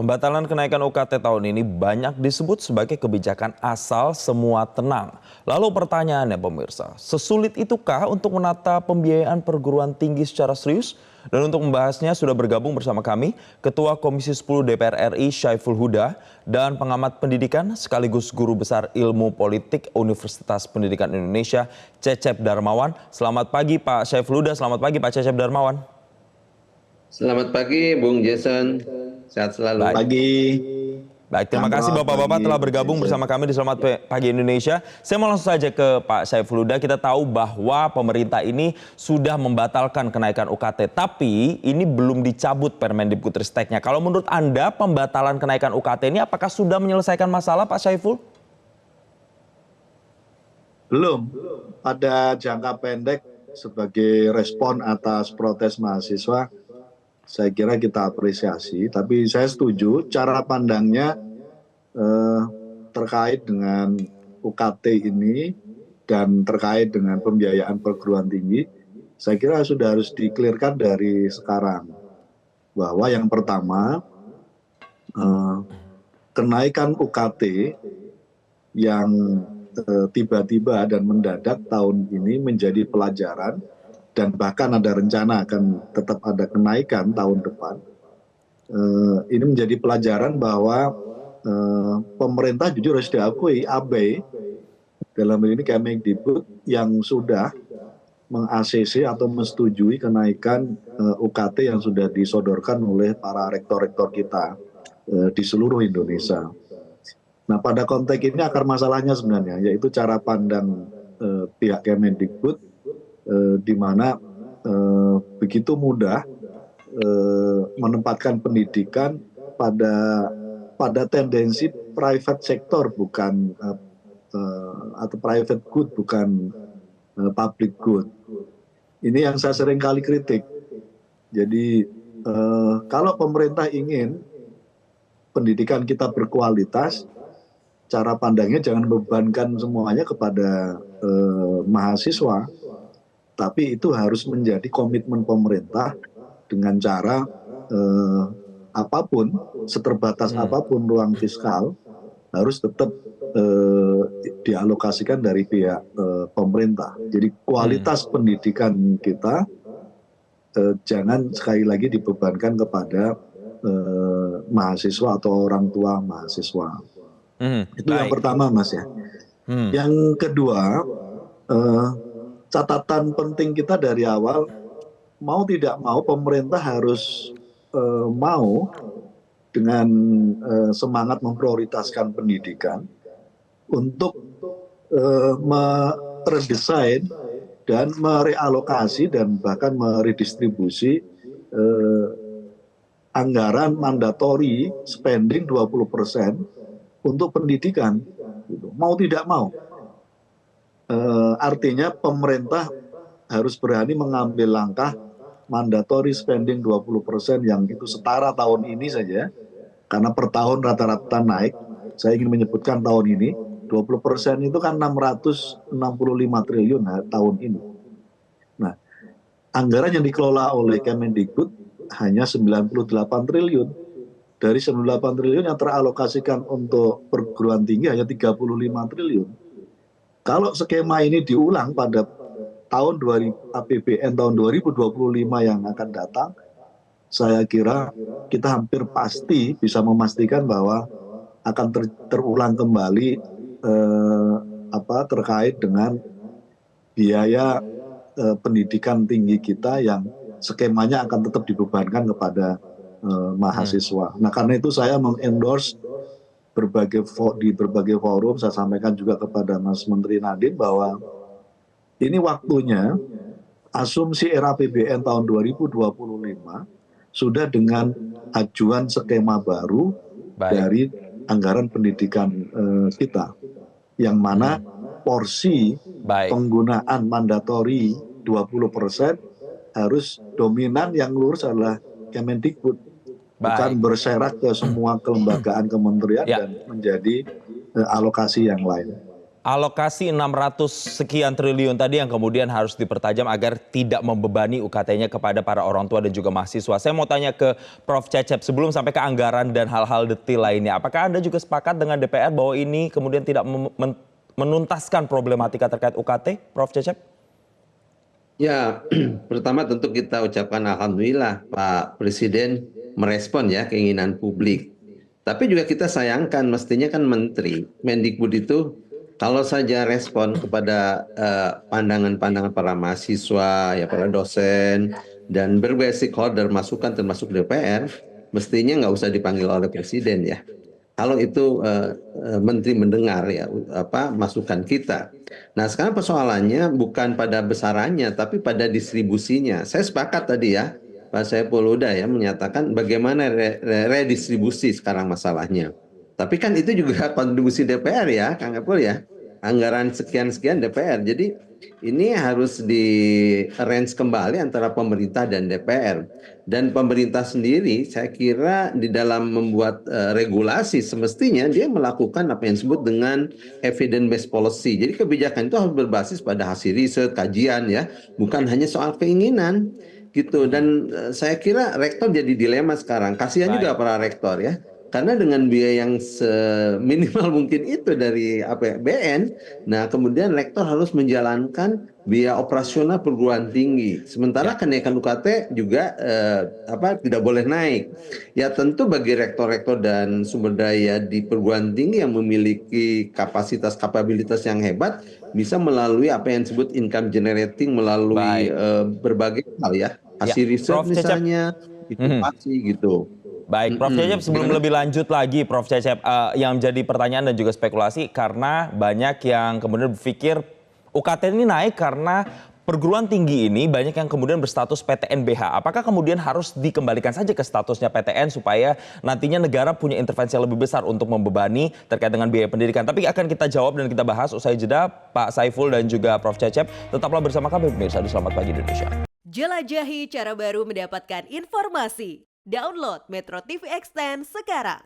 Pembatalan kenaikan UKT tahun ini banyak disebut sebagai kebijakan asal semua tenang. Lalu pertanyaannya pemirsa, sesulit itukah untuk menata pembiayaan perguruan tinggi secara serius? Dan untuk membahasnya sudah bergabung bersama kami Ketua Komisi 10 DPR RI Syaiful Huda dan pengamat pendidikan sekaligus Guru Besar Ilmu Politik Universitas Pendidikan Indonesia Cecep Darmawan. Selamat pagi Pak Syaiful Huda, selamat pagi Pak Cecep Darmawan. Selamat pagi, Bung Jason. Sehat selalu. Baik. Pagi. Baik, terima kasih Bapak-Bapak telah bergabung bersama kami di Selamat Pagi Indonesia. Saya mau langsung saja ke Pak Syaiful Huda. Kita tahu bahwa pemerintah ini sudah membatalkan kenaikan UKT, tapi ini belum dicabut Permendikbudristeknya. Kalau menurut Anda, pembatalan kenaikan UKT ini apakah sudah menyelesaikan masalah, Pak Syaiful? Belum. Pada jangka pendek sebagai respon atas protes mahasiswa, saya kira kita apresiasi, tapi saya setuju cara pandangnya terkait dengan UKT ini dan terkait dengan pembiayaan perguruan tinggi, saya kira sudah harus dikelirkan dari sekarang. Bahwa yang pertama, kenaikan UKT yang tiba-tiba dan mendadak tahun ini menjadi pelajaran, dan bahkan ada rencana akan tetap ada kenaikan tahun depan. Ini menjadi pelajaran bahwa pemerintah jujur harus diakui abai dalam ini Kemendikbud yang sudah meng-ACC atau menyetujui kenaikan UKT yang sudah disodorkan oleh para rektor-rektor kita di seluruh Indonesia. Nah, pada konteks ini akar masalahnya sebenarnya yaitu cara pandang pihak Kemendikbud, di mana begitu mudah menempatkan pendidikan pada tendensi private sector bukan atau private good bukan public good. Ini yang saya sering kali kritik. Jadi kalau pemerintah ingin pendidikan kita berkualitas, cara pandangnya jangan bebankan semuanya kepada mahasiswa. Tapi itu harus menjadi komitmen pemerintah dengan cara apapun, seterbatas apapun ruang fiskal harus tetap dialokasikan dari pihak pemerintah. Jadi kualitas pendidikan kita jangan sekali lagi dibebankan kepada mahasiswa atau orang tua mahasiswa. Itu yang pertama, Mas ya. Yang kedua, catatan penting kita dari awal, mau tidak mau pemerintah harus mau dengan semangat memprioritaskan pendidikan untuk meredesain dan merealokasi dan bahkan meredistribusi anggaran mandatori spending 20% untuk pendidikan. Mau tidak mau. Artinya pemerintah harus berani mengambil langkah mandatory spending 20% yang itu setara tahun ini saja, karena per tahun rata-rata naik. Saya ingin menyebutkan tahun ini 20% itu kan 665 triliun tahun ini. Nah, anggaran yang dikelola oleh Kemendikbud hanya 98 triliun. Dari 98 triliun yang teralokasikan untuk perguruan tinggi hanya 35 triliun. Kalau skema ini diulang pada tahun APBN tahun 2025 yang akan datang, saya kira kita hampir pasti bisa memastikan bahwa akan terulang kembali terkait dengan biaya pendidikan tinggi kita yang skemanya akan tetap dibebankan kepada mahasiswa. Nah, karena itu saya mengendorse di berbagai forum, saya sampaikan juga kepada Mas Menteri Nadiem bahwa ini waktunya asumsi RAPBN tahun 2025 sudah dengan ajuan skema baru dari anggaran pendidikan kita, yang mana porsi penggunaan mandatori 20% harus dominan, yang lurus adalah Kemendikbud. Bukan berserak ke semua kelembagaan kementerian dan menjadi alokasi yang lain. Alokasi 600 sekian triliun tadi yang kemudian harus dipertajam agar tidak membebani UKT-nya kepada para orang tua dan juga mahasiswa. Saya mau tanya ke Prof. Cecep sebelum sampai ke anggaran dan hal-hal detail lainnya. Apakah Anda juga sepakat dengan DPR bahwa ini kemudian tidak menuntaskan problematika terkait UKT, Prof. Cecep? Ya, pertama tentu kita ucapkan alhamdulillah Pak Presiden merespon ya keinginan publik. Tapi juga kita sayangkan mestinya kan Menteri Mendikbud itu kalau saja respon kepada pandangan-pandangan para mahasiswa, ya para dosen dan berbagai stakeholder masukan termasuk DPR, mestinya nggak usah dipanggil oleh Presiden ya. Kalau itu Menteri mendengar ya masukan kita. Nah sekarang persoalannya bukan pada besarannya tapi pada distribusinya. Saya sepakat tadi ya Pak Saiful Huda ya menyatakan bagaimana redistribusi sekarang masalahnya. Tapi kan itu juga kontribusi DPR ya Kang Epul ya. Anggaran sekian-sekian DPR. Jadi ini harus di-arrange kembali antara pemerintah dan DPR. Dan pemerintah sendiri saya kira di dalam membuat regulasi semestinya dia melakukan apa yang disebut dengan evidence based policy. Jadi kebijakan itu harus berbasis pada hasil riset, kajian ya, bukan hanya soal keinginan gitu. Dan saya kira rektor jadi dilema sekarang. Kasihan juga para rektor ya. Karena dengan biaya yang seminimal mungkin itu dari APBN, nah kemudian rektor harus menjalankan biaya operasional perguruan tinggi. Sementara kenaikan UKT juga tidak boleh naik. Ya tentu bagi rektor-rektor dan sumber daya di perguruan tinggi yang memiliki kapasitas kapabilitas yang hebat bisa melalui apa yang disebut income generating melalui berbagai hal ya. Hasil riset misalnya, inovasi gitu. Baik, Prof. Cecep sebelum lebih lanjut lagi, Prof. Cecep, yang menjadi pertanyaan dan juga spekulasi karena banyak yang kemudian berpikir UKT ini naik karena perguruan tinggi ini banyak yang kemudian berstatus PTN-BH. Apakah kemudian harus dikembalikan saja ke statusnya PTN supaya nantinya negara punya intervensi yang lebih besar untuk membebani terkait dengan biaya pendidikan? Tapi akan kita jawab dan kita bahas usai jeda, Pak Saiful dan juga Prof. Cecep. Tetaplah bersama kami pemirsa di Selamat Pagi Indonesia. Jelajahi cara baru mendapatkan informasi. Download Metro TV Extend sekarang.